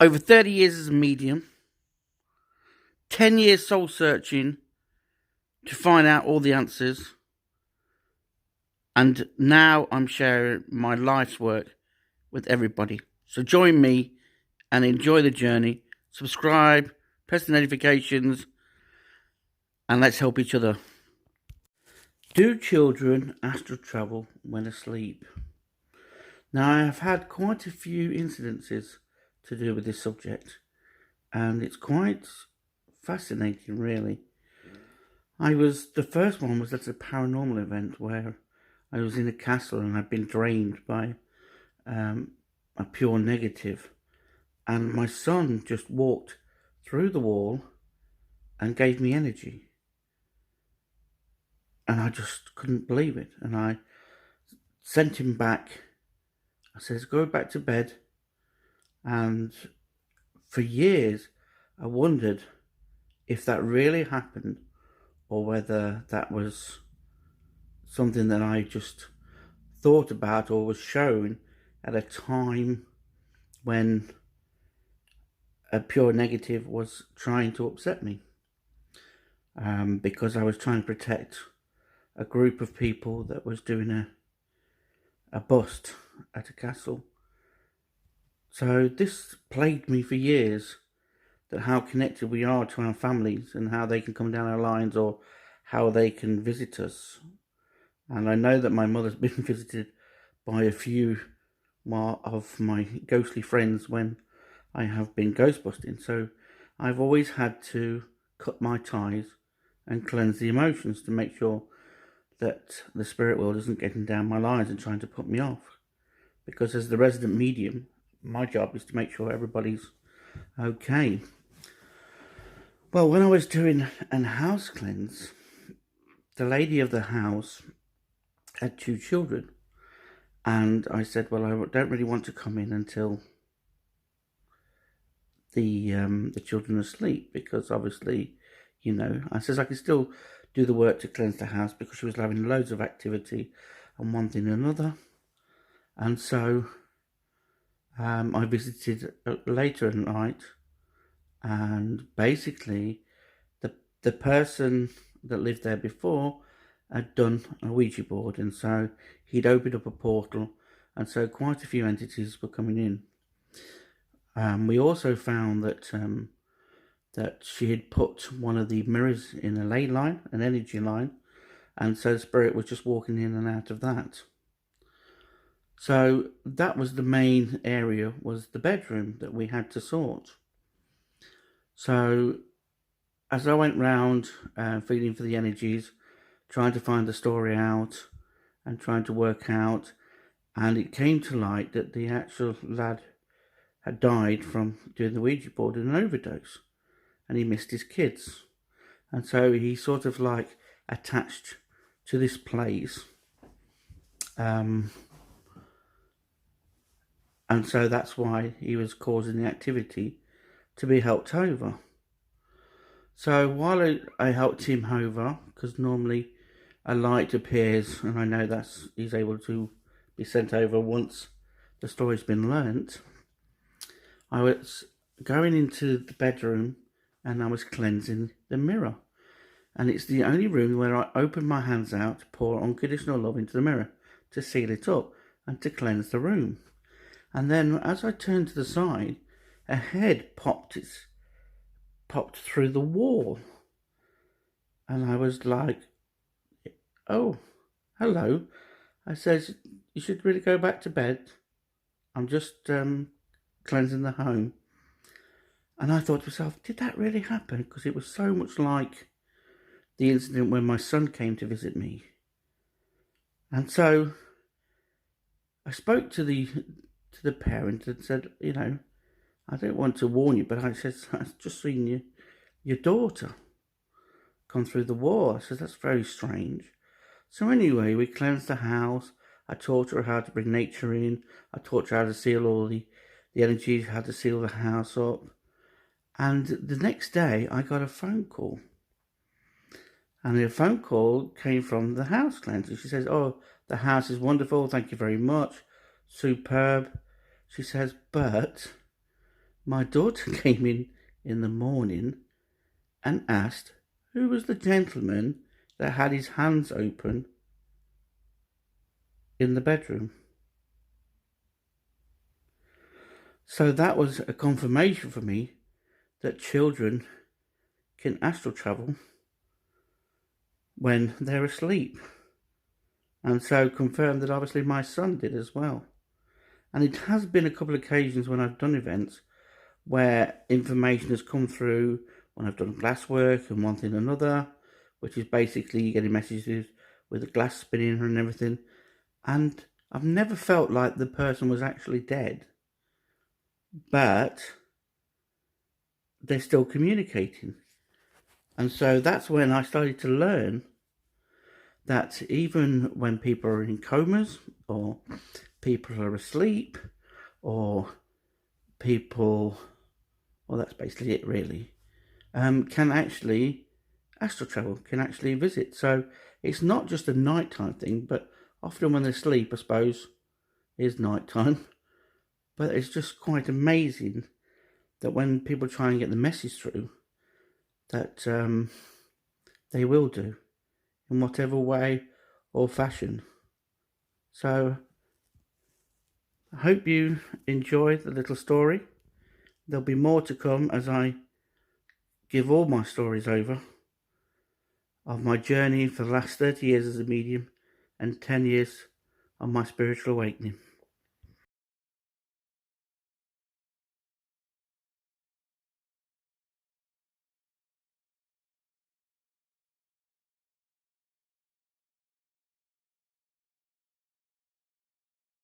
Over 30 years as a medium, 10 years soul searching to find out all the answers, and now I'm sharing my life's work with everybody. So join me and enjoy the journey. Subscribe, press the notifications, and let's help each other. Do children astral travel when asleep? Now, I have had quite a few incidences to do with this subject, and it's quite fascinating, really. The first one was at a paranormal event where I was in a castle and I'd been drained by a pure negative, and my son just walked through the wall and gave me energy. And I just couldn't believe it. And I sent him back. I said, go back to bed. And for years, I wondered if that really happened or whether that was something that I just thought about or was shown at a time when a pure negative was trying to upset me. Because I was trying to protect a group of people that was doing a bust at a castle. So this plagued me for years, that how connected we are to our families and how they can come down our lines or how they can visit us. And I know that my mother's been visited by a few of my ghostly friends when I have been ghost busting. So I've always had to cut my ties and cleanse the emotions to make sure that the spirit world isn't getting down my lines and trying to put me off. Because as the resident medium, my job is to make sure everybody's okay. Well, when I was doing a house cleanse, the lady of the house had 2 children. And I said, well, I don't really want to come in until the children are asleep, because obviously, I says I can still do the work to cleanse the house because she was having loads of activity and one thing and another. And so I visited later at night, and basically the person that lived there before had done a Ouija board, and so he'd opened up a portal, and so quite a few entities were coming in. We also found that she had put one of the mirrors in a ley line, an energy line, and so the spirit was just walking in and out of that. So that was the main area, was the bedroom that we had to sort. So as I went round feeling for the energies, trying to find the story out and trying to work out, and it came to light that the actual lad had died from doing the Ouija board in an overdose, and he missed his kids, and so he sort of like attached to this place, and so that's why he was causing the activity to be helped over. So while I helped him over, because normally a light appears and I know that he's able to be sent over once the story's been learnt, I was going into the bedroom and I was cleansing the mirror. And it's the only room where I open my hands out to pour unconditional love into the mirror, to seal it up and to cleanse the room. And then as I turned to the side, a head popped through the wall. And I was like, oh, hello. I said, you should really go back to bed. I'm just cleansing the home. And I thought to myself, did that really happen? Because it was so much like the incident when my son came to visit me. And so I spoke to the parent and said, I don't want to warn you, but I said, I've just seen your daughter come through the wall. I said, that's very strange. So anyway, we cleansed the house. I taught her how to bring nature in. I taught her how to seal all the energies, how to seal the house up. And the next day, I got a phone call. And the phone call came from the house cleanser. She says, oh, the house is wonderful. Thank you very much. Superb. She says, but My daughter came in the morning and asked who was the gentleman that had his hands open in the bedroom. So that was a confirmation for me that children can astral travel when they're asleep. And so confirmed that obviously my son did as well. And it has been a couple of occasions when I've done events where information has come through when I've done glass work and one thing or another, which is basically getting messages with the glass spinning and everything. And I've never felt like the person was actually dead, but they're still communicating. And so that's when I started to learn that even when people are in comas, or people are asleep, or people, well, that's basically it really, can actually astral travel, can actually visit. So it's not just a nighttime thing, but often when they sleep, I suppose, is nighttime. But it's just quite amazing that when people try and get the message through, that they will do in whatever way or fashion. So I hope you enjoy the little story. There'll be more to come as I give all my stories over of my journey for the last 30 years as a medium and 10 years of my spiritual awakening.